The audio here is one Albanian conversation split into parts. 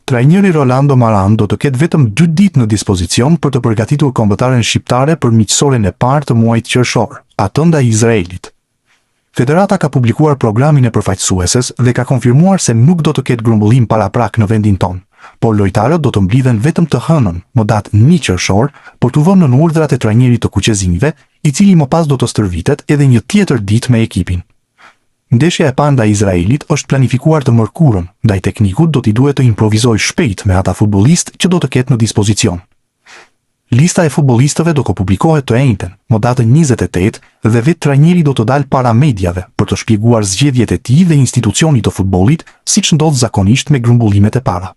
Trajneri Rolando Maran do të ketë vetëm 2 ditë në dispozicion për të përgatitur kombëtaren shqiptare për miqësorin e parë të muajit qershor, atë ndaj Izraelit. Federata ka publikuar programin e përfaqësueses dhe ka konfirmuar se nuk do të ketë grumbullim paraprak në vendin tonë, por lojtarët do të mblidhen vetëm të hënën, më datë 1 qershor, por të vënë në urdhrat e trajnerit të kuqezinjve, i cili më pas do të stërvitet edhe një tjetër ditë me ekipin. Ndeshja e parë ndaj Izraelit është planifikuar të mërkurën, ndaj teknikut do t'i duhet të improvizojë shpejt me ata futbollistë që do të ketë në dispozicion. Lista e futbollistëve do të publikohet të njëjtën, më datën 28 dhe vetë trajneri do të dalë para mediave për të shpjeguar zgjedhjet e tij dhe institucionit të futbollit, siç ndodh zakonisht me grumbullimet e para.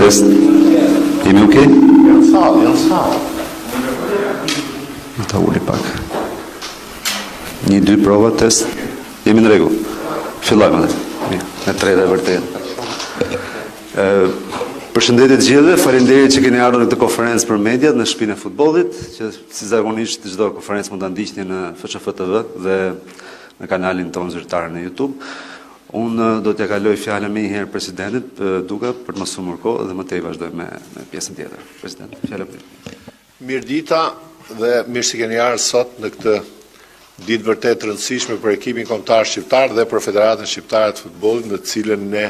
Test. Jemi okay? Janë sallë. Ta uli pak. 1-2 prova, test. Jemi në rregull. Fillojmë atë. Mirë, në treta e vërtetë. Përshëndetje të gjithëve, faleminderit që keni ardhur në këtë konferencë për mediat në shtëpinë e futbollit, që si zakonisht çdo konferencë mund ta ndiqni në FSHF TV dhe në kanalin tonë zyrtar në YouTube. Unë do t'ja kaloj fjalën më njëherë presidentit duke për të mos humbur kohë dhe më tej vazhdoj me pjesën tjetër. President, fjalë për ju. Mirëdita dhe mirë se keni ardhur sot në këtë ditë vërtet të rëndësishme për ekipin kombëtar shqiptar dhe për Federatën Shqiptare të Futbollit, në të cilën ne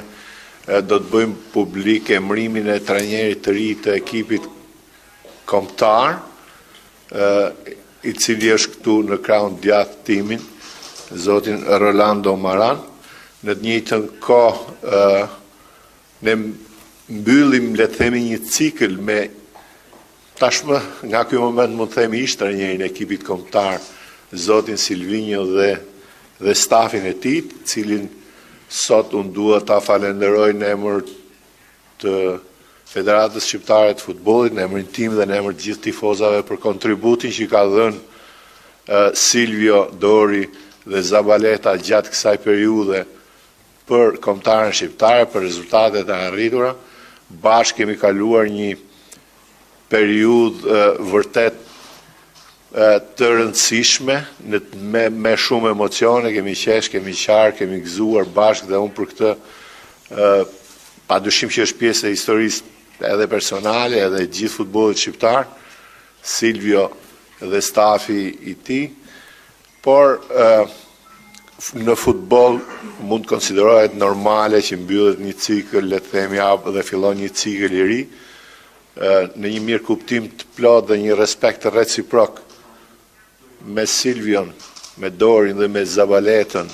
do të bëjmë publik emërimin e trajnerit të ri të ekipit kombëtar, i cili është këtu në krahun djathtë timin, zotin Rolando Maran. Në të njëjtën kohë ne mbyllim, le të themi, një cikël me tashmë nga ky moment mund të themi ish trajnerin e ekipit kombëtar, zotin Silvinjo dhe stafin e tij, cilin sot unë dua ta falenderoj në emër të Federatës Shqiptare të Futbollit, në emrin tim dhe në emër të gjithë tifozave për kontributin që ka dhënë Silvio, Dori dhe Zabaleta gjatë kësaj periudhe për kombëtarën shqiptare, për rezultatet e arritura. Bashkë kemi kaluar një periudhë vërtet të rëndësishme, me shumë emocione, kemi qesh, kemi qarë, kemi gëzuar bashkë dhe unë për këtë padyshim që është pjesë e historisë edhe personale, edhe gjithë futbollit shqiptar, Silvio dhe stafi i tij, por në futboll mund të konsiderohet normale që mbyllet një cikël, le të themi, dhe fillon një cikël i ri, në një mirë kuptim të plot dhe një respekt reciprok me Silvion, me Dorin dhe me Zabaletën.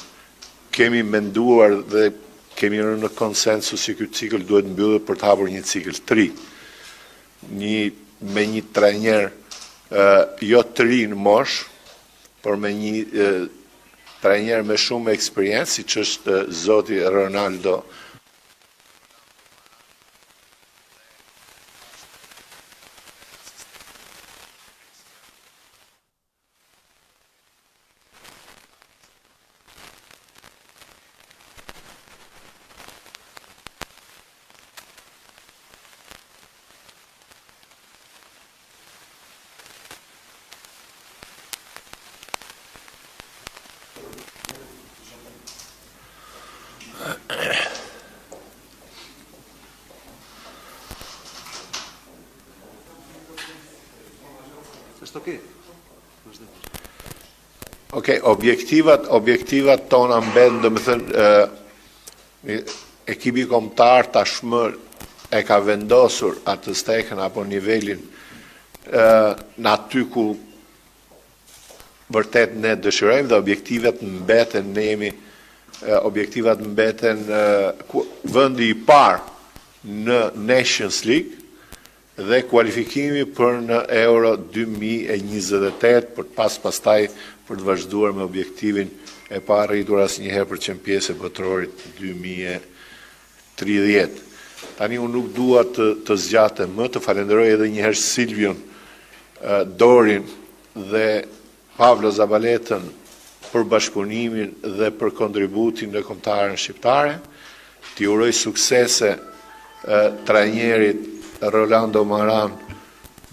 Kemi menduar dhe kemi rënë në konsensus që ky cikël duhet mbyllet për të hapur një cikël të ri. Me një trajner jo të rinë mosh, por me një trajner me shumë eksperiencë, si që është zoti Ronaldo. Është okay. Okej, objektivat tona mbeten, domethënë ekipi kombëtar tashmë e ka vendosur atë stekën apo nivelin në aty ku vërtet ne dëshirojmë, dhe objektivat mbeten, ne jemi objektivat mbeten vendi i parë në Nations League dhe kualifikimi për në Euro 2028 për pastaj për të vazhduar me objektivin e pa arritur asnjëherë për Qempjesë Botërorit 2030. Tani unë nuk dua të zgjatem më, të falenderoj edhe një herë Silvion, Dorin dhe Pavlo Zabaletën për bashkëpunimin dhe për kontributin në kombëtarën shqiptare. T'i uroj suksese trajnerit Rolando Maran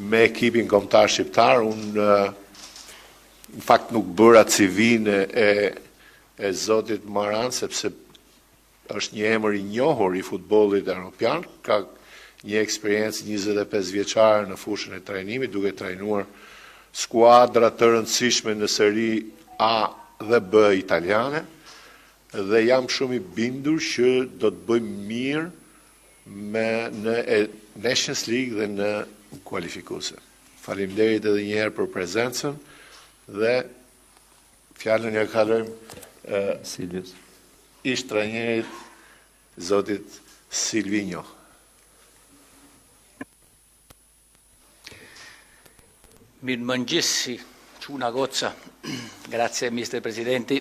me ekipin kombëtar shqiptar. Unë në fakt nuk bëra CV-n e zotit Maran, sepse është një emër i njohur i futbollit evropian, ka një eksperiencë 25 vjeçare në fushën e trajnimit, duke trajnuar skuadra të rëndësishme në seri A dhe B italiane, dhe jam shumë i bindur që do të bëjmë mirë në Nations League dhe në kualifikuese. Faleminderit edhe një herë për prezencën dhe fjalën ja kalojmë Silvius. Ish trajnerit zotit Silvinho. Mirëmëngjesi, Çuna Gozza. Grazie Mister Presidente.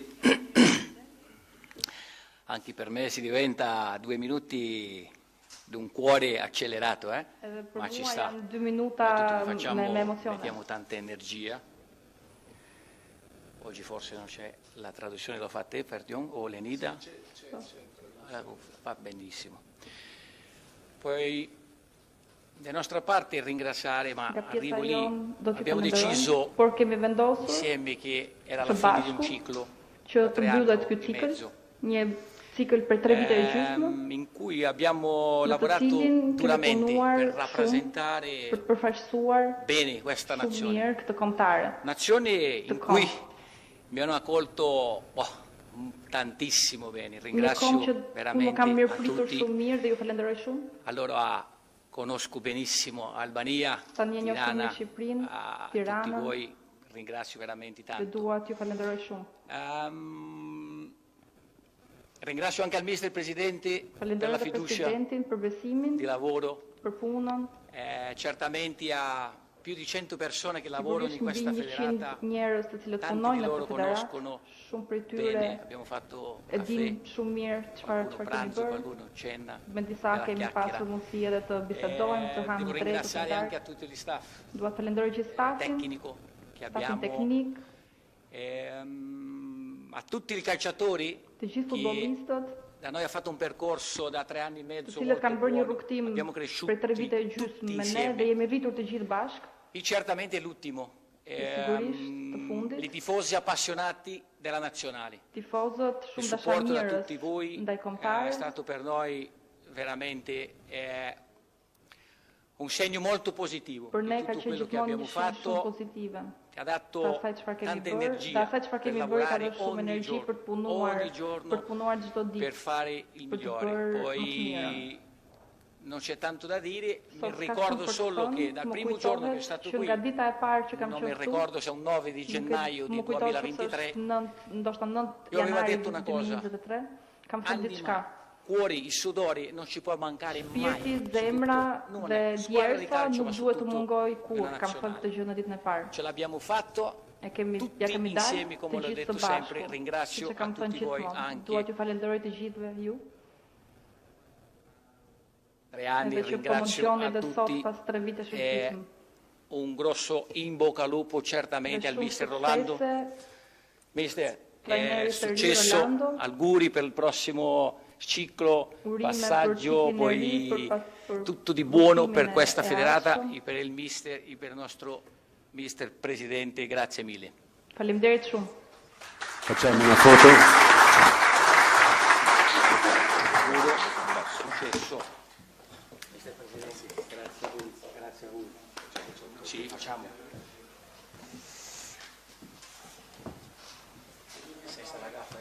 Anche per me si diventa 2 minuti di un cuore accelerato, ma ci sta. 2 minuta Facciamo, me emoziona. mettiamo tanta energia. Oggi forse non c'è la traduzione, lo fa te, Ferdion, o Lenida? Va benissimo. Poi, da nostra parte ringraziare, ma Nga pjesa arrivo lì, jon do t'ju abbiamo falenderoj, deciso por kemi vendosur insieme che era së la fine di un bashku ciclo, që da të 3 anni mbyllet ky e cikël, mezzo, një cikël për 3 vite e gjysmë, in cui abbiamo në të lavorato cilin kemi duramente punuar per shumë rappresentare për të përfaqësuar bene questa shumë nazione. mirë këtë kombëtare. Nazione in Të cui kom. mi hanno accolto tantissimo bene. Një kom që Ringrazio unë më veramente kam mirë a pritur tutti. shumë mirë dhe ju falenderoj shumë. Allora conosco benissimo Albania, Tani e njoh shumë Tirana, mirë Shqipërinë, a tutti Tiranën, voi ringrazio veramente dhe tanto. dua t'ju falenderoj shumë. Ringrazio anche al Mister Presidente per Falenderoj la edhe fiducia presidentin për besimin, di lavoro. për punën. Certamente a più di 100 persone che lavorano in Sigurisht questa mbi 100 federata, njerëz të cilët tanti punojnë di në loro këtë federatë, conoscono shumë prej bene, tyre abbiamo fatto e caffè, din shumë mirë çfarë qualcuno kemi pranzo, bërë. qualcuno cena, Me disa bella kemi chiacchiera. pasur mundësi edhe të bisedojmë, të Devo hamë drejtë ringraziare anche a të tutti gli staff Dua të falenderoj gjithë stafin, tecnico che stafin abbiamo, teknik, a tutti i calciatori të gjithë che futbollistët, da noi ha fatto un percorso da 3 anni e të mezzo cilët molto kanë bërë një buono. rrugtim Abbiamo cresciuto për 3 vite e tutti gjysmë me ne insieme. dhe jemi rritur të gjithë bashkë. E certamente l'ultimo. Sigurisht, të fundit. I tifosi appassionati della nazionale. Tifozët Il shumë supporto da dashamirës tutti voi ndaj è kombëtarëve. stato per noi veramente un segno molto positivo Për ne di ka tutto qenë quello che gjithmonë abbiamo një shumë fatto, pozitive. che ha Të dato asaj çfarë kemi tanta bërë, të energia asaj çfarë per kemi bërë ka lavorare dhënë shumë ogni energji giorno, për të punuar, ogni giorno për të punuar çdo per ditë. fare il per të migliore. bërë më të Poi mirën. non c'è tanto da dire, mi Sot ka ricordo shumë për të solo thënë, che dal më primo giorno che è kujtohet stato që qui, nga dita e parë që kam non mi qenë këtu, ricordo se è un 9 di gennaio di më kujtohet se 2023, është ndoshta 9 Io avevo janari detto una cosa. 2023, kam thënë Anni diçka. cuori, i sudori non ci può mancare mai. Shpirti, zemra dhe djersa nuk duhet të mungoj kur. una Kam thënë këtë gjë në ditën e parë. Ce l'abbiamo fatto Ja tutti kemi dalë insieme, come të l'ho gjithë detto të sempre. bashku. Ringrazio Siç e kam a thënë tutti voi gjithmonë. Dua anche t'ju falenderoj të gjithëve ju. Reani, Edhe që ringrazio promocioni a dhe sot tutti. pas 3 vitesh udhëtimi. Un grosso in bocca al lupo certamente al mister Rolando. Mister, Trajneri successo, Rolando. auguri per il prossimo ciclo, Urime passaggio, për ciklin e ri, poi për tutto di buono udhëtimin per questa e federata ardhshëm. e per il mister e per il nostro mister presidente, grazie mille. Faleminderit shumë. Facciamo una foto. Auguro, successo. Mister Presidente, grazie a voi, grazie a voi. Sì, facciamo. Senza la gaffa,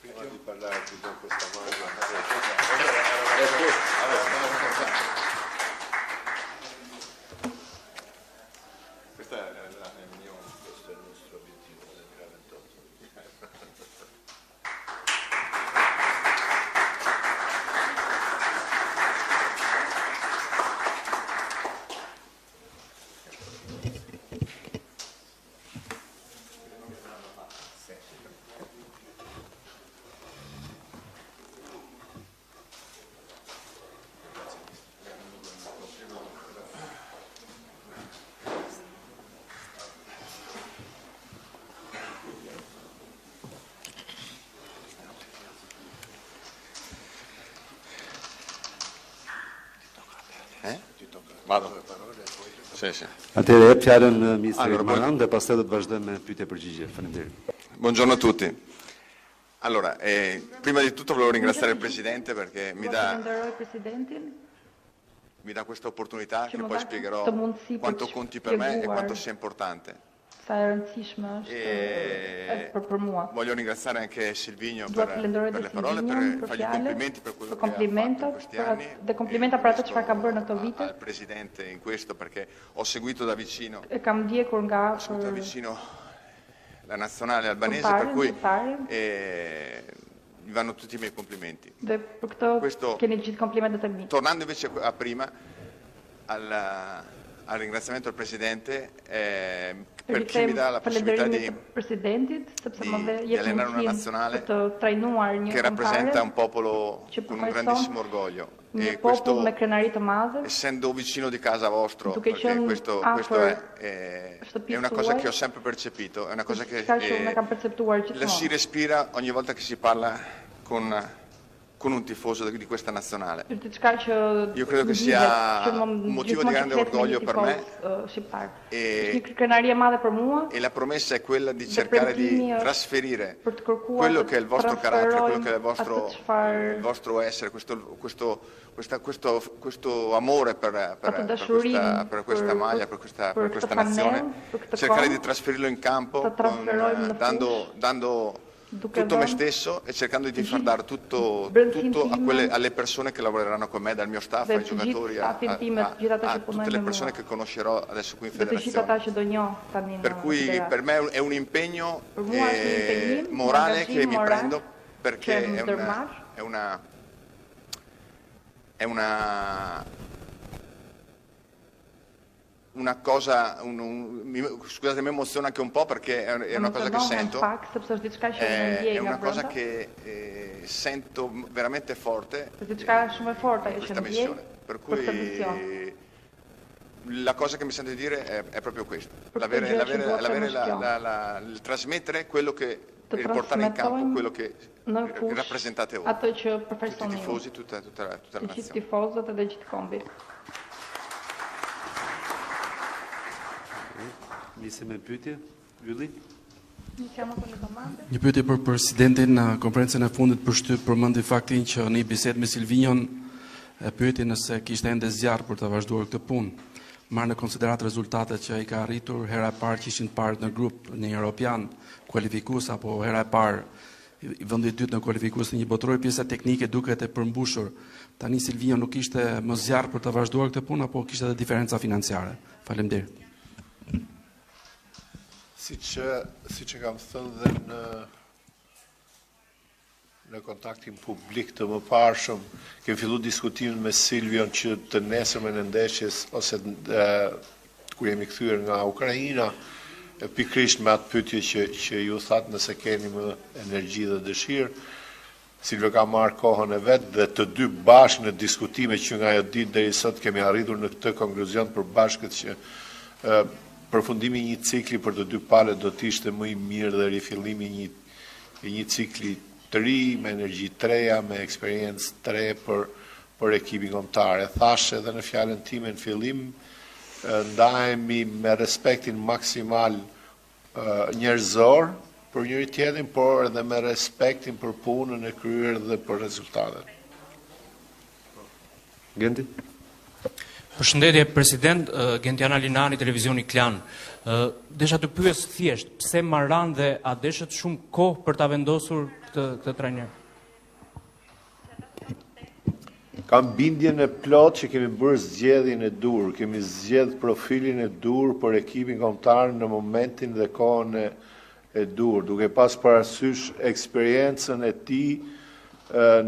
Prima di parlare ti do questa mano. Questo è il nostro obiettivo del 2028. Vado. Sì, sì. Atëherë jep fjalën ministrit Allora, Maran dhe pastaj do të vazhdojmë me pyetje përgjigje. Faleminderit. Buongiorno a tutti. Allora, prima di tutto volevo ringraziare il Presidente perché mi Dua dà, falenderoj presidentin questa opportunità che Ci poi dà spiegherò questa mundësi për quanto të conti per me e spjeguar. quanto sia importante. sa e rëndësishme është edhe për mua. Voglio ringraziare anche Silvino Dua per falenderoj le dhe parole, Silvinion per për fargli i fjalët, complimenti per quello për che ha fatto in komplimentat, questi anni. dhe komplimenta për atë çfarë ka bërë në këto vite. Al Presidente in questo perché ho seguito da vicino, E kam ndjekur nga da vicino la nazionale albanese, Portare, per cui portare. gli vanno tutti i miei complimenti. Dhe për këtë Questo- keni gjithë komplimentet e mi. Tornando invece a prima, al ringraziamento al Presidente, per chi mi dà la possibilità falënderimin të presidentit, sepse më dhe di jep allenare una mundësinë nazionale për të trajnuar një che rappresenta un kombëtare, popolo Ci con un professon- grandissimo orgoglio. një E popull questo, me krenari të madhe. essendo vicino di casa vostro, Duke perché qenë questo afër è shtëpisë una cosa tuaj, che ho sempre percepito, è una cosa che diçka që unë kam perceptuar la si gjithmonë. respira ogni volta che si parla con un tifoso di questa nazionale. Është diçka që Io credo che ndihet, sia që më- un motivo gjithmonë di grande që flet me orgoglio një per tifoz, me. shqiptar. E- Është një krenarie e madhe për mua. E la promessa è quella di cercare di premtimi është trasferire për të kërkuar quello të che è il vostro carattere, quello che è trasferojmë atë çfarë- il vostro essere, questo amore Atë dashurinë per questa maglia, per questa këtë nazione, panel, për këtë cercare kohë, di trasferirlo in campo të trasferojmë në dando duke tutto me dhënë stesso e cercando di far dare tutto brendësinë a time alle persone che lavoreranno con me, dal mio staff dhe ai të giocatori, gjithë stafin time, të gjithë ata a që tutte punojnë le me persone mua. che conoscerò adesso qui in Dhe të gjithë ata federazione. që do njoh tani në Per cui federatë. per me è un impegno Per mua është një impegnim, un morale angazhim che mi moral prendo që perché më ndërmarr. è una cosa, scusate, mi emoziona anche un po' perché è una cosa che sento, Pak, sepse është diçka që më è ndjej nga una cosa brenda. che sento veramente forte Është diçka shumë e fortë in ajo që questa ndjej missione. Per për këtë mision. cui la cosa che mi sento di dire è proprio questo, Per questo io ci vuoi il trasmettere quello che, Të il portare in campo trasmetojmë quello che në fushë rappresentate voi, ato që tutti i përfaqësoni ju. tifosi, tutta la Të gjithë nazione. tifozët edhe gjithë kombi. Nisim me pyetje. Ylli. Siamo con le domande. Një pyetje për presidentin. Në konferencën e fundit përmendi faktin që në një bisedë me Silvinion e pyeti nëse kishte ende zjarr për të vazhduar këtë punë. Marrë në konsiderat rezultatet që ai ka arritur, hera e parë që ishin të parë në grup në Europian, kualifikues apo hera e parë i vendi i dytë në kualifikues të një botërore, pjesa teknike duket e përmbushur. Tani Silvino nuk ishte më zjarr për të vazhduar këtë punë apo kishte edhe diferenca financiare? Faleminderit. Siç e kam thënë dhe në kontaktin publik të mëparshëm, kemi filluar diskutimin me Silvion që të nesërmen e ndeshjes ose kur jemi kthyer nga Ukraina, pikërisht me atë pyetje që ju thatë nëse keni më energji dhe dëshirë, Silvio ka marrë kohën e vet dhe të dy bashkë në diskutime që nga ajo ditë deri sot kemi arritur në këtë konkluzion për bashkët që përfundimi i një cikli për të dy palët do të ishte më i mirë dhe rifillimi i një cikli të ri, me energji të reja, me eksperiencë të re për ekipin kombëtar. Thashe edhe në fjalën time në fillim, ndahemi me respektin maksimal njerëzor për njëri tjetrin, por edhe me respektin për punën e kryer dhe për rezultatet. Gendi? Përshëndetje, President, Gentiana Linani, Televizioni Klan. Desha të pyes thjesht, pse marran dhe a deshet shumë kohë për ta vendosur këtë trajner? Kam bindjen e plot që kemi bërë zgjedhjen e dur, kemi zgjedh profilin e dur për ekipin kombëtar në momentin dhe kohën e dur, duke pas parasysh eksperiencën e tij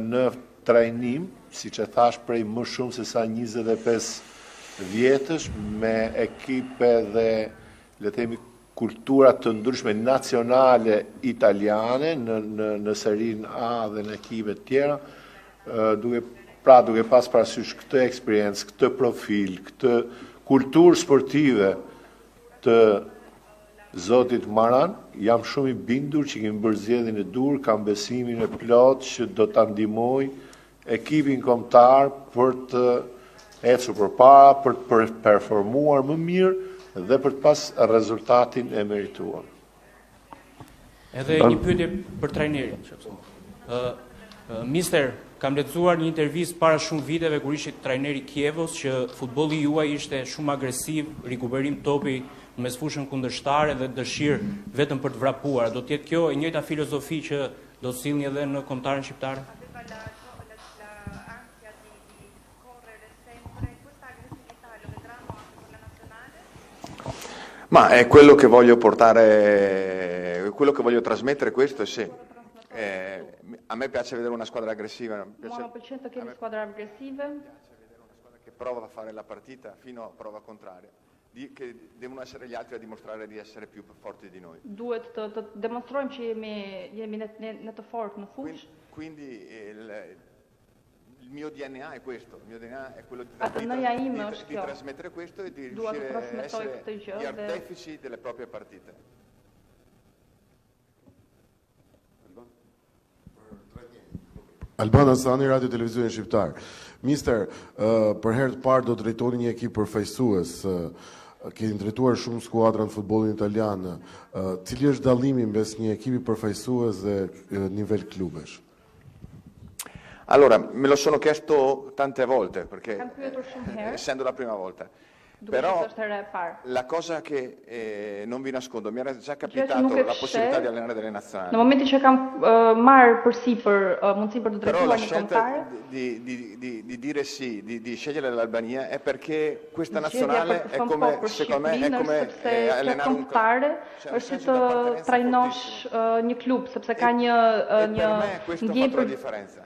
në trajnim, siç e thash prej më shumë se sa 25 vjetësh, me ekipe dhe le të themi kultura të ndryshme nacionale italiane në serin A dhe në ekipe të tjera, duke pas parasysh këtë eksperiencë, këtë profil, këtë kulturë sportive të zotit Maran, jam shumë i bindur që kemi bërë zgjedhjen e dur, kam besimin e plot që do ta ndihmoj ekipin kombëtar për të ecur përpara, për të performuar më mirë dhe për të pas rezultatin e merituar. Edhe një pyetje për trajnerin. Mister, kam lexuar një intervistë para shumë viteve kur ishit trajneri Kievos që futbolli juaj ishte shumë agresiv, rikuperim topi në mesfushën kundërshtare dhe dëshirë vetëm për të vrapuar. Do të jetë kjo e njëjta filozofi që do të sillni edhe në kombëtaren shqiptar? Ma è quello che voglio portare, quello che voglio trasmettere questo è sì. A me piace vedere una squadra aggressiva. Më pëlqen të kemi skuadra agresive. Piace vedere una squadra che prova a fare la partita fino a prova contraria. Che devono essere gli altri a dimostrare di essere più forti di noi. Duhet të demonstrojmë që jemi në të fortë në fushë. Quindi il mio DNA è questo, il mio DNA è quello di trasmettere questo e di riuscire a essere gli artefici delle proprie partite. Alban Asani, Radio Televizioni Shqiptar. Mister, për herë të parë do të drejtoni një ekip përfaqësues. Keni drejtuar shumë skuadra në futbollin italian. Cili është dallimi mes një ekipi përfaqësues dhe nivel klubesh? Allora, me lo sono chiesto tante volte, perché essendo la prima volta. Però la cosa che non vi nascondo, mi era già capitato la possibilità di allenare delle nazionali. Në momentin që kam marrë përsipër mundësinë për të drejtuar një kombëtare, di dire sì, di scegliere l'Albania è perché questa nazionale è come, secondo me, è come allenare un club. Është të trajnosh një klub, sepse ka një ndjenjë për differenza.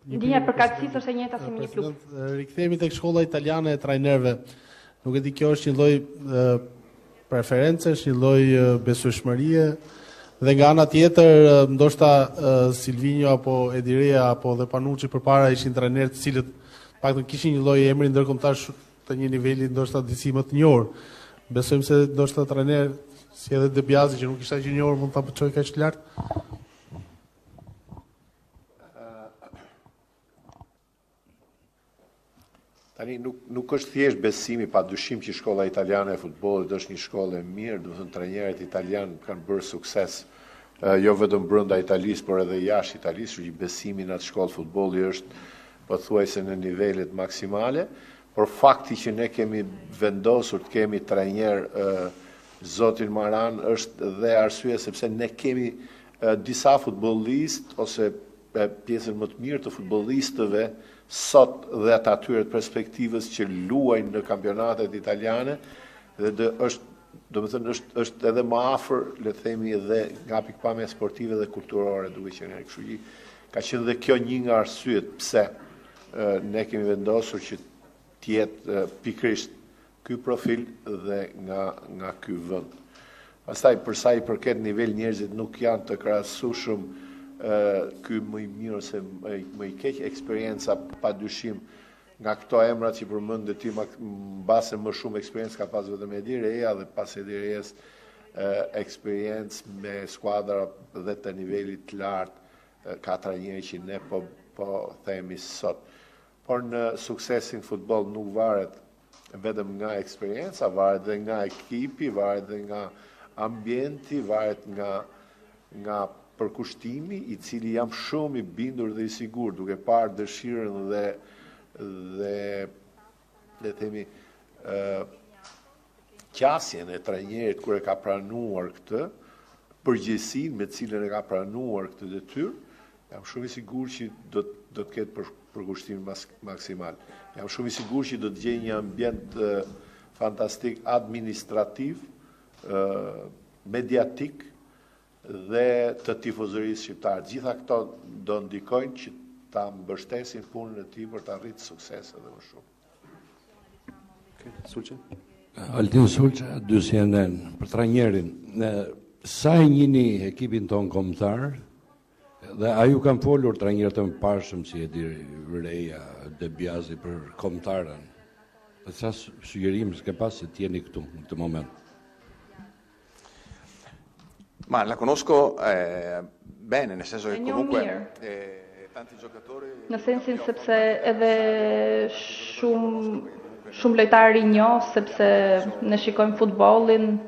Ndjenja e përkatësisë është e njëjta si një klub. Rikthehemi tek shkolla italiane e trajnerëve. Nuk e di, kjo është një lloj preferencesh, një lloj besueshmërie dhe nga ana tjetër ndoshta Silvino apo Edirea apo dhe Panucci përpara ishin trajnerë të cilët paktën kishin një lloj emri ndërkombëtar të një niveli ndoshta disi më të njohur. Besojmë se ndoshta trajner si edhe De Biasi që nuk ishte aq i njohur mund ta çojë kaq lart. Tani nuk është thjesht besimi, pa dyshim që shkolla italiane e futbollit është një shkollë e mirë, do të thënë trajnerët italianë kanë bërë sukses jo vetëm brenda Italisë, por edhe jashtë Italisë, që besimi në atë shkollë futbolli është pothuajse në nivelet maksimale, por fakti që ne kemi vendosur të kemi trajner zotin Maran është dhe arsye sepse ne kemi disa futbollistë ose pjesën më të mirë të futbollistëve sot dhe të atyre të perspektivës që luajnë në kampionatet italiane dhe është edhe më afër, le të themi, edhe nga pikpamja sportive dhe kulturore duke qenë. Kështu që ka qenë dhe kjo një nga arsyet pse ne kemi vendosur që të jetë pikërisht ky profil dhe nga ky vend. Pastaj për sa i përket nivel njerëzit nuk janë të krahasueshëm ky më i mirë ose më i keq, eksperjenca padyshim nga këto emrat që përmendë ti mbase më shumë eksperiencë ka pas vetëm Edi Reja dhe pas Edi Rejes eksperiencë me skuadra dhe të nivelit të lartë 4 njerëz që ne po themi sot. Por në suksesin futboll nuk varet vetëm nga eksperjenca, varet dhe nga ekipi, varet dhe nga ambienti, varet nga përkushtimi i cili jam shumë i bindur dhe i sigurt duke parë dëshirën dhe le themi qasjen e trajnerit kur e ka pranuar këtë, përgjegjësinë me cilën e ka pranuar këtë detyrë, jam shumë i sigurt që do të ketë përkushtim maksimal. Jam shumë i sigurt që do të gjejë një ambient fantastik administrativ, mediatik dhe të tifozërisë shqiptare. Gjitha këto do ndikojnë që ta mbështesin punën e tij për të arritur suksese dhe më shumë. Altin Sulça, dy CNN, për trajnerin. Sa e njihni ekipin ton kombëtar dhe a ju kanë folur trajnerët e mëparshëm si Edi Reja, De Biasi për kombëtarën? Dhe sa sugjerim s'ke pas se t'jeni këtu në këtë moment? Ma la conosco bene, nel senso che comunque tanti giocatori... Në sensin sepse edhe shumë lojtarë i njoh, sepse ne shikojmë futbollin,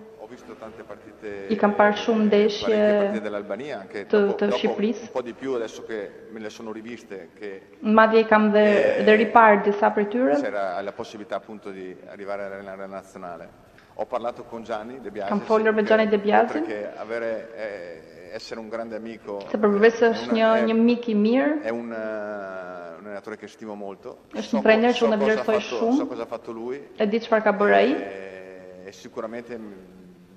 i kam parë shumë ndeshje të Shqipërisë. Un po di più adesso che me le sono riviste che madje i kam dhe riparë disa prej tyre. C'era la possibilità appunto di arrivare alla nazionale. Ho parlato con Gianni De Biasi. Kam folur me Gianni De Biasi. Perché essere un grande amico. Se përveç është një mik i mirë. È un allenatore che stimo molto. Është një trajner që unë vlerësoj shumë. So cosa ha fatto lui. E di çfarë ka bërë ai. E sicuramente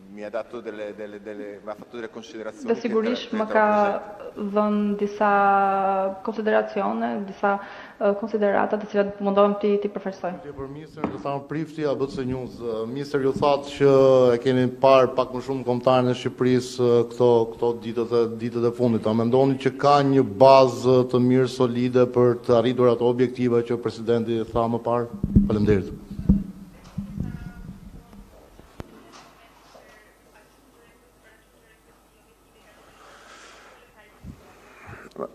mi ha dato mi ha fatto delle considerazioni. Dhe sigurisht më ka dhënë disa konsideracione, disa konsiderata të cilat mundohem ti përfaqësoj. Për ministrin do thamë prifti ABC News. Ministri ju thatë që e keni parë pak më shumë kombëtarën e Shqipërisë këto ditët e fundit. A mendoni që ka një bazë të mirë solide për të arritur ato objektiva që presidenti tha më parë? Faleminderit.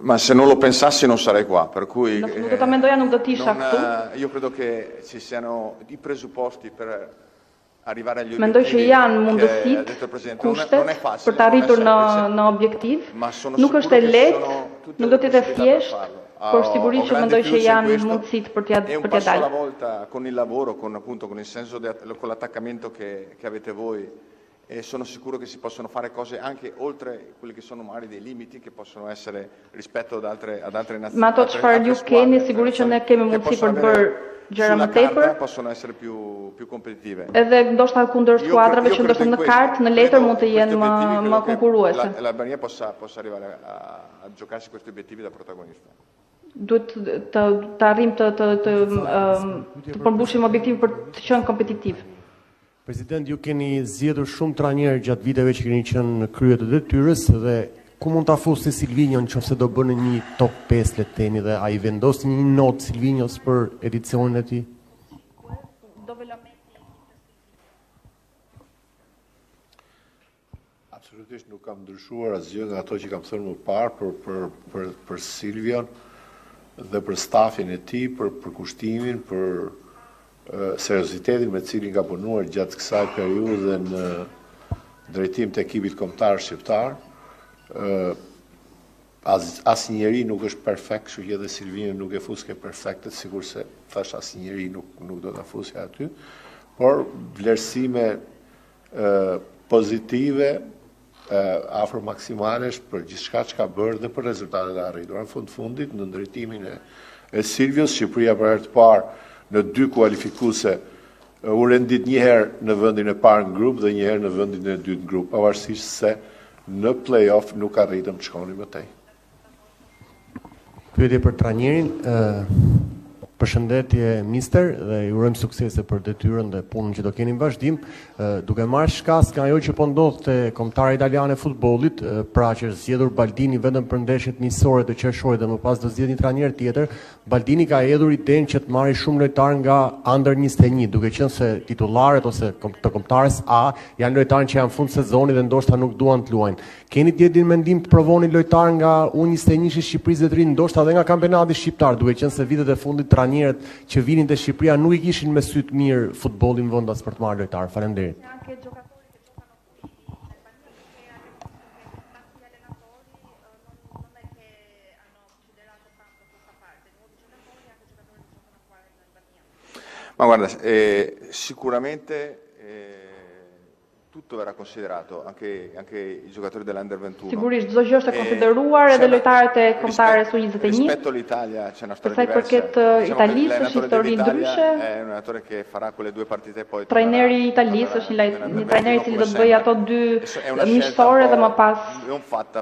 Ma se non lo pensassi non sarei qua, per cui nuk do ta mendoja, nuk do të isha këtu. Io credo che ci siano i presupposti per arrivare agli obiettivi. Mendoj që janë mundësitë, kushtet për të arritur në objektiv. Nuk është e lehtë, nuk do të jetë thjesht, por sigurisht që mendoj që janë mundësitë për t'ia dalë. E un passo alla volta con il lavoro, con il senso con l'attaccamento che avete voi. E sono sicuro che si possono fare cose anche oltre quelli che sono magari dei limiti che possono essere rispetto ad altre nazioni. Ma ato çfarë ju keni, sigurisht që ne kemi mundësi për të bërë gjëra më tepër. Possono essere più competitive. Edhe ndoshta kundër skuadrave që ndoshta në kartë, në letër mund të jenë më konkurruese. L'Albania possa arrivare a giocarsi questi obiettivi da protagonista. Duhet të arrim të përmbushim objektivin për të qenë kompetitiv. President, ju keni zgjedhur shumë trajnerë gjatë viteve që keni qenë në krye të detyrës dhe ku mund ta fusni Silvinjon nëse do bëni një top 5 le të themi dhe ai vendosni një notë Silvinjos për edicionin e tij? Absolutisht nuk kam ndryshuar asgjë nga ato që kam thënë më parë për Silvion dhe për stafin e tij, për përkushtimin, për seriozitetin me cilin ka punuar gjatë kësaj periudhe në drejtim të ekipit kombëtar shqiptar. Asnjëri nuk është perfekt, kështu që edhe Silvini nuk e fuske perfektet, sikur se thash asnjëri nuk do ta fusja aty, por vlerësime pozitive afro maksimalesh për gjithçka që ka bërë dhe për rezultatet e arritura. Në fundit, në ndërtimin e Silvios, Shqipëria për herë të parë në 2 kualifikuese u rendit një herë në vendin e parë në grup dhe një herë në vendin e dytë në grup, pavarësisht se në play-off nuk arritëm të shkonim më tej. Pyetje për trajnerin, përshëndetje mister dhe ju urojmë suksese për detyrën dhe punën që do keni në vazhdim, duke marrë shkas nga ajo që po ndodh te kombëtari italian e futbollit, pra që është zgjedhur Baldini vetëm për ndeshjet nisore të qershore dhe më pas do zgjedhë një trajner tjetër, Baldini ka hedhur idenë që të marrë shumë lojtar nga under 21, duke qenë se titullarët ose të kombëtarës A janë lojtarë që janë fund sezonit dhe ndoshta nuk duan të luajnë. Keni një mendim të provoni lojtar nga U21 i Shqipërisë dhe të rinë, ndoshta edhe nga kampionati shqiptar, duke qenë se vitet e fundit trajnerët që vinin te Shqipëria nuk i kishin me sy të mirë futbollin vendas për të marrë lojtar. Faleminderit. Ma guarda, sicuramente tutto verrà considerato, anche i giocatori dell'Under 21. Sigurisht çdo gjë është e konsideruar edhe lojtarët e kombëtarës U21. Rispetto all'Italia c'è una storia diversa. Per sa i përket Italisë është histori ndryshe. È un allenatore che farà quelle 2 partite e poi trajneri i Italisë është një trajner i cili do të bëjë ato 2 miqësore dhe më pas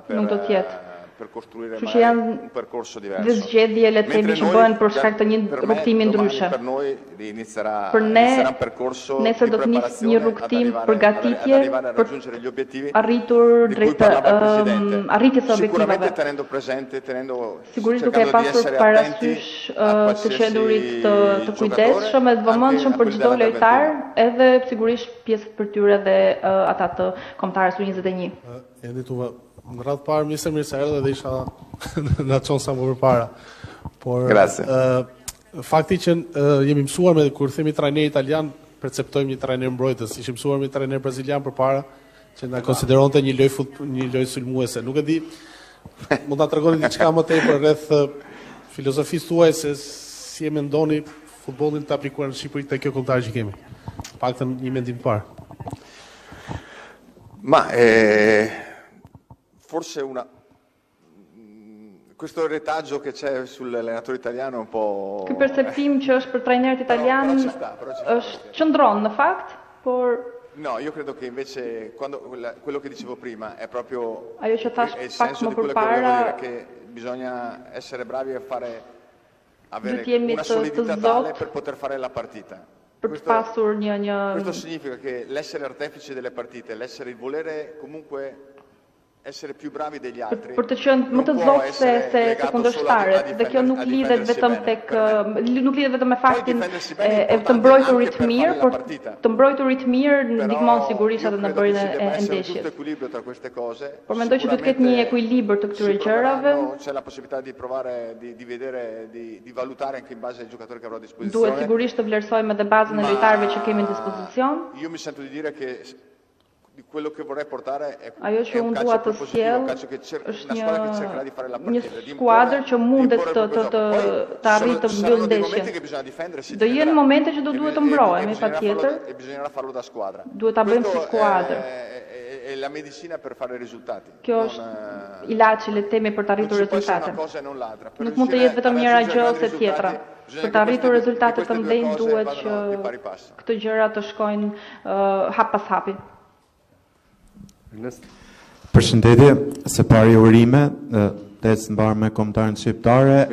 nuk do të jetë. Per costruire un percorso diverso. Dhe zgjedhje le të themi që bëhen për shkak të një rrugtimi ndryshe. Per noi inizierà un percorso nesër do të nisë një rrugtim përgatitje për arritur drejt arritjes së objektivave. Sigurisht duke pasur parasysh të qenurit të kujdesshëm e të vëmendshëm për çdo lojtar, edhe sigurisht pjesët për tyre dhe ata të kombëtarës U21. Në radhë parë, mirë se erdhe dhe isha në qonë sa më përpara. Por, fakti që jemi mësuar me kur themi trajner italian, perceptojmë një trajner mbrojtës, ishim mësuar me një trajner brazilian përpara, që na konsideronte një lojë sulmuese. Nuk e di, mund ta tregoni diçka më tepër rreth filozofisë tuaj se si e mendoni futbollin të aplikuar në Shqipëri te kjo kombëtar që kemi. Paktën një mendim të parë. Ma forse questo retaggio che c'è sull'allenatore italiano è un po'... Ky perceptim që është për trajnerët italian është qëndron në fakt, por... No, io credo che invece quello che dicevo prima è proprio ajo që thash il pak senso më di quello përpara, che bisogna essere bravi a avere jemi una solidità tale per poter fare la partita. Për të pasur Questo significa che l'essere artefice delle partite, l'essere il volere comunque essere più bravi degli altri. Për të qenë më të zotë se të kundërshtarët, dhe kjo nuk lidhet vetëm me faktin e të mbrojturit mirë, por të mbrojturit mirë ndihmon sigurisht edhe në bërjen e ndeshjes. Por mendoj që duhet të ketë një ekuilibër të këtyre gjërave. C'è la possibilità di provare di vedere di valutare anche in base ai giocatori che avrò a disposizione. Duhet sigurisht të vlerësojmë edhe bazën e lojtarëve që kemi në dispozicion. Io mi sento di dire che quello che vorrei portare è un calcio propositivo, është një skuadër që mundet të arrijë të mbyllë ndeshjen. Do jenë momente që do duhet të mbrohemi patjetër. Duhet ta bëjmë si skuadër. È la medicina per fare risultati. Kjo është ilaçi le themi për të arritur rezultate. Nuk mund të jetë vetëm njëra gjë ose tjetra. Për të arritur rezultate të mëdhenj duhet që këto gjëra të shkojnë hap pas hapi. Përshëndetje, se pari urime, të mbarë me kombëtarën shqiptare.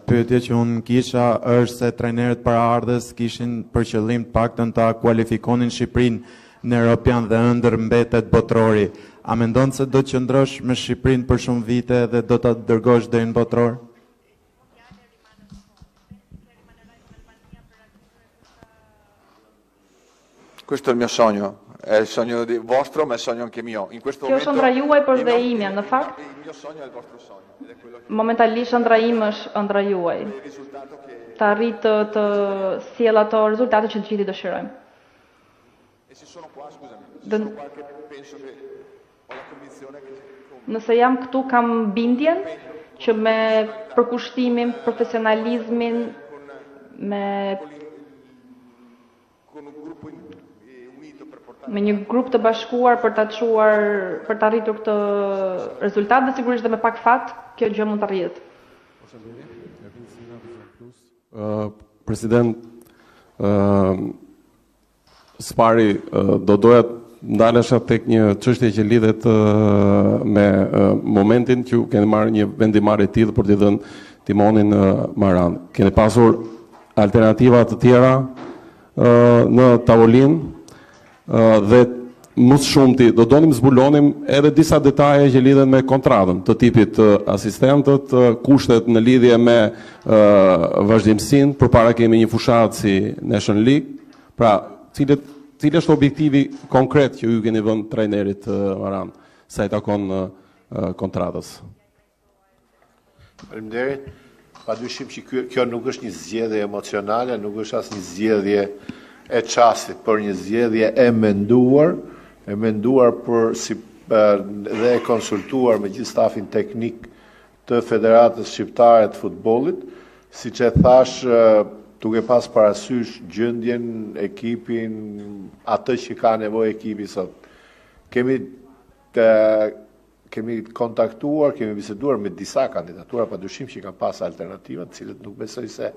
Pyetja që unë kisha është se trajnerët paraardhës kishin për qëllim të paktën ta kualifikonin Shqipërinë në Europian dhe ëndër mbetet botrori. A mendon se do të qëndrosh me Shqipërinë për shumë vite dhe do ta dërgosh deri në botror? Questo è il mio sogno. È il sogno vostro, ma è il sogno anche mio. In questo momento Kjo është ëndra juaj, por dhe imja, në fakt. Il mio sogno è il vostro sogno. Momentalisht ëndra im është ëndra juaj. Të arrit të sjell ato rezultate që të gjithë dëshirojmë. Nëse jam këtu kam bindjen që me përkushtimin, profesionalizmin, me me një grup të bashkuar për ta çuar, për të arritur këtë rezultat dhe sigurisht dhe me pak fat, kjo gjë mund të arrihet. President, Spari, do doja ndalesha tek një çështje që lidhet me momentin që keni marrë një vendimarrje të tillë për t'i dhënë timonin Maran. Keni pasur alternativa të tjera në tavolinë dhe më së shumti do donim zbulonim edhe disa detaje që lidhen me kontratën, të tipit asistentët, kushtet në lidhje me vazhdimsinë, përpara kemi një fushatë si Nation League. Pra, cili është objektivi konkret që ju keni vënë trajnerit Maran sa i takon kontratës? Faleminderit. Padyshim që kjo nuk është një zgjedhje emocionale, nuk është as një zgjedhje e çastit, por një zgjedhje e menduar për dhe e konsultuar me gjithë stafin teknik të Federatës Shqiptare të Futbollit, siç e thash, duke pas parasysh gjendjen, ekipin, atë që ka nevojë ekipi sot. Kemi kontaktuar, kemi biseduar me disa kandidatura, padyshim që kanë pas alternativa, të cilët nuk besoj se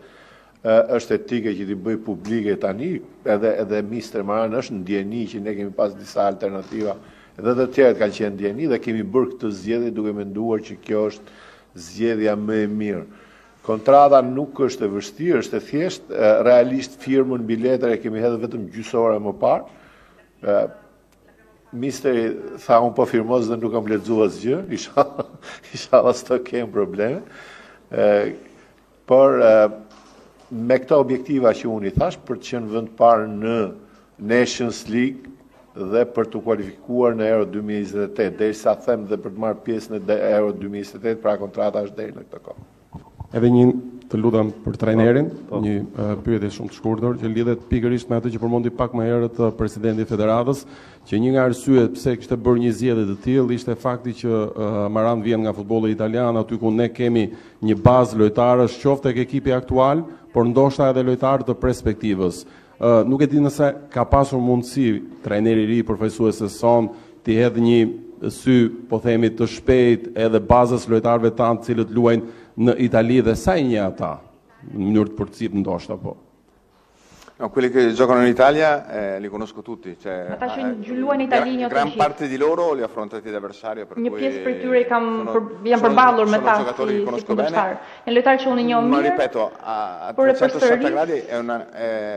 është etike që t'i bëj publike tani, edhe Mr. Maran është në ndjeni që ne kemi pas disa alternativa, edhe të tjerët kanë qenë ndjeni dhe kemi bërë këtë zgjedhje duke menduar që kjo është zgjedhja më e mirë. Kontrata nuk është e vështirë, është e thjeshtë, realisht firmën biletër e kemi hedhë vetëm gjysore më parë. Misteri tha unë po firmos dhe nuk kam lexuar asgjë, inshallah s'to kem probleme. Por me këto objektiva që unë i thash, për të qenë vend parë në Nations League dhe për të kualifikuar në Euro 2028, derisa them dhe për të marrë pjesë në Euro 2028, pra kontrata është deri në këtë kohë. Edhe një të lutem për trajnerin, një pyetje shumë të shkurtër që lidhet pikërisht me atë që përmendi pak më herët presidenti i Federatës, që një nga arsyet pse kishte bërë një zgjedhje të tillë ishte fakti që Maran vjen nga futbolli italian, aty ku ne kemi një bazë lojtarësh, qoftë tek ekipi aktual, por ndoshta edhe lojtarë të perspektivës. Nuk e di nëse ka pasur mundësi trajneri i ri përfaqësues son të hedhë një sy, po themi, të shpejt edhe bazës lojtarëve tanë të cilët luajnë në Itali dhe sa i një ata, në mënyrë të përcip ndoshta po. No, quelli che giocano in Italia li conosco tutti, cioè ata që luajnë në Itali një gran parte di loro li ho affrontati da avversario, per cui një pjesë prej tyre janë përballur me ta si kundërshtar. Janë lojtarë që unë njoh mirë. Ma ripeto, a 360 gradi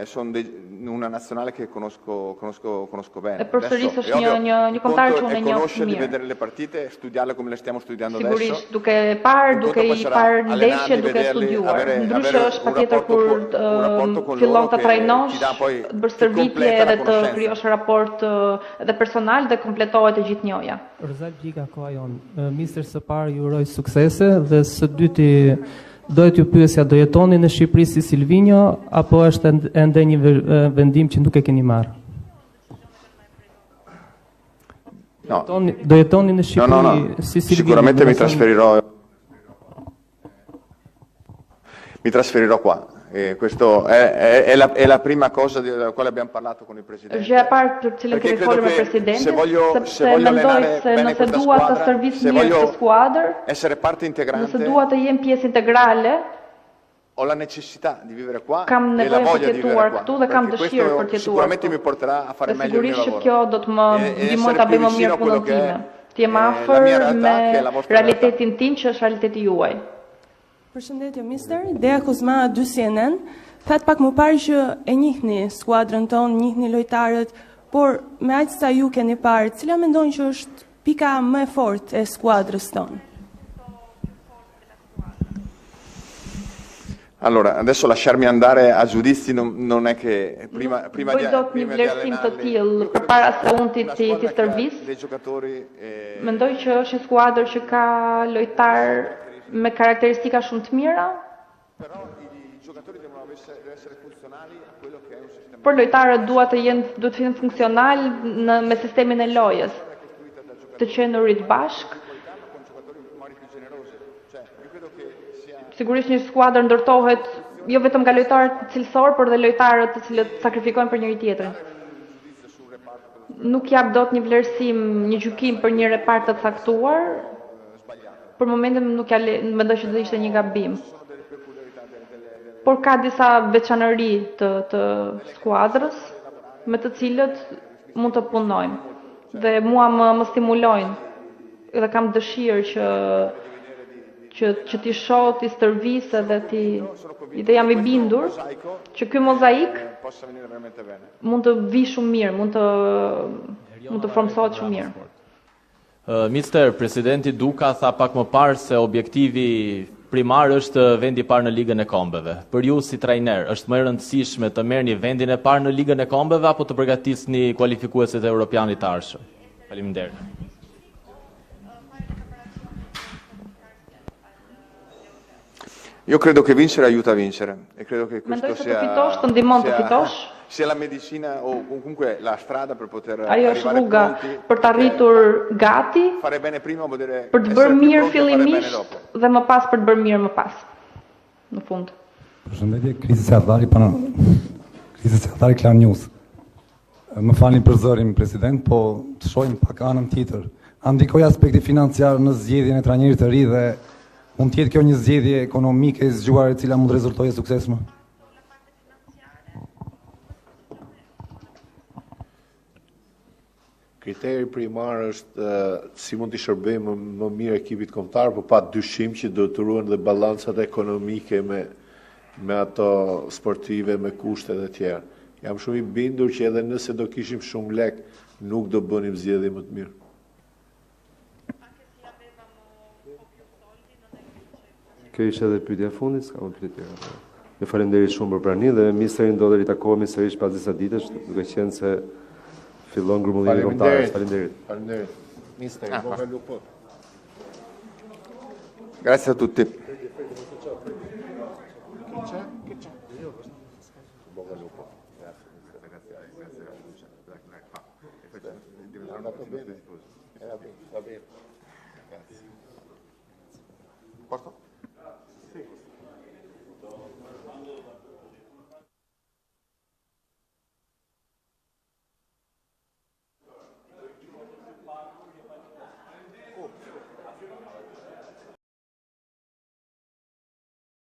sono una nazionale che conosco bene. E përsëris është një kombëtar që unë njoh mirë. Di vedere le partite, studiarle come le stiamo studiando adesso. Sigurisht, duke i parë ndeshje, duke studiuar. Ndryshe është patjetër kur fillon të trajnosh, të bërë stërvitje edhe të krijosh raport edhe personal dhe kompletohet e gjithë njoja. Rëzal Gjika, koha jonë. Mr. Sëpar ju uroj suksese dhe së dyti dohet ju pyesja, do jetoni në Shqipëri si Silvinjo apo është ende një vendim që nuk e keni marrë? No. Do jetoni në Shqipëri si Silvinjo? Sicuramente mi trasferirò qua. Questo è la prima cosa della quale abbiamo parlato con il Presidente. Gjë e parë për cilën kemi folur me Presidentin, sepse mendoj se nëse dua të servis mirë këtë skuadër, essere parte integrante, nëse dua të jem pjesë integrale, ho la necessità di vivere qua kam e la voglia di vivere qua. Këtu dhe kam dëshirë për të jetuar. Sicuramente mi porterà a fare meglio il mio lavoro. Sigurisht kjo do të më ndihmoj ta bëj më mirë punën time. Të jem afër me realitetin tim që është realiteti juaj. Përshëndetje, mister. Dea Kozma, 2 CNN. Thatë pak më parë që e njihni skuadrën tonë, njihni lojtarët, por me aq sa ju keni parë, cila mendoni që është pika më e fortë e skuadrës tonë? Allora, adesso lasciarmi andare a giudizi non è che prima di një vlerësim të tillë përpara se unë ti stërvis. Mendoj që është një skuadër që ka lojtar me karakteristika shumë të mira. Por lojtarët duhet të jenë funksional me sistemin e lojës, të qenurit bashk. Sigurisht një skuadër ndërtohet jo vetëm nga lojtarët cilësor, por dhe lojtarët të cilët sakrifikojnë për njëri tjetrin. nuk jap dot një vlerësim, një gjykim për një repart të caktuar. Për momentin nuk mendoj që do ishte një gabim. Por ka disa veçanëri të skuadrës me të cilët mund të punojmë. Dhe mua më stimulojnë dhe kam dëshirë që t'i shoh, t'i stërvisë dhe jam i bindur që ky mozaik mund të vi shumë mirë, mund të formsohet shumë mirë. Mister, presidenti Duka tha pak më parë se objektivi primar është vendi i parë në Ligën e Kombeve. Për ju si trajner, është më e rëndësishme të merrni vendin e parë në Ligën e Kombeve apo të përgatisni kualifikuesit e Europianit të ardhshëm? Faleminderit. Io credo che vincere aiuta a vincere e credo che questo sia la medicina o comunque la strada per poter arrivare pronti. Për të arritur gati, fare bene prima vuol dire për të bërë mirë fillimisht dhe më pas për të bërë mirë më pas. Në fund. Përshëndetje, Krisi Seatari Klan News. Më falni për zërin, president, po të shohim pak anën tjetër. A ndikoi aspekti financiar në zgjedhjen e trajnerit të ri dhe mund të jetë kjo një zgjedhje ekonomike e zgjuar e cila mund të rezultojë suksesshme? Kriteri primar është si mund t'i shërbejmë më mirë ekipit kombëtar, por pa dyshim që do të ruhen dhe balancat ekonomike me ato sportive, me kushte dhe tjera. Jam shumë i bindur që edhe nëse do kishim shumë lek, nuk do bënim zgjedhje më të mirë. Kjo ishte edhe pyetja e fundit, s'ka më pyetje tjera. Ju falenderit shumë për praninë dhe misterin do të ritakohemi sërish pas disa ditësh, duke qenë se fillon grumullimi kombëtar. Faleminderit. Faleminderit. Mister, buon lupo. Grazie a tutti. Va bene. Posto?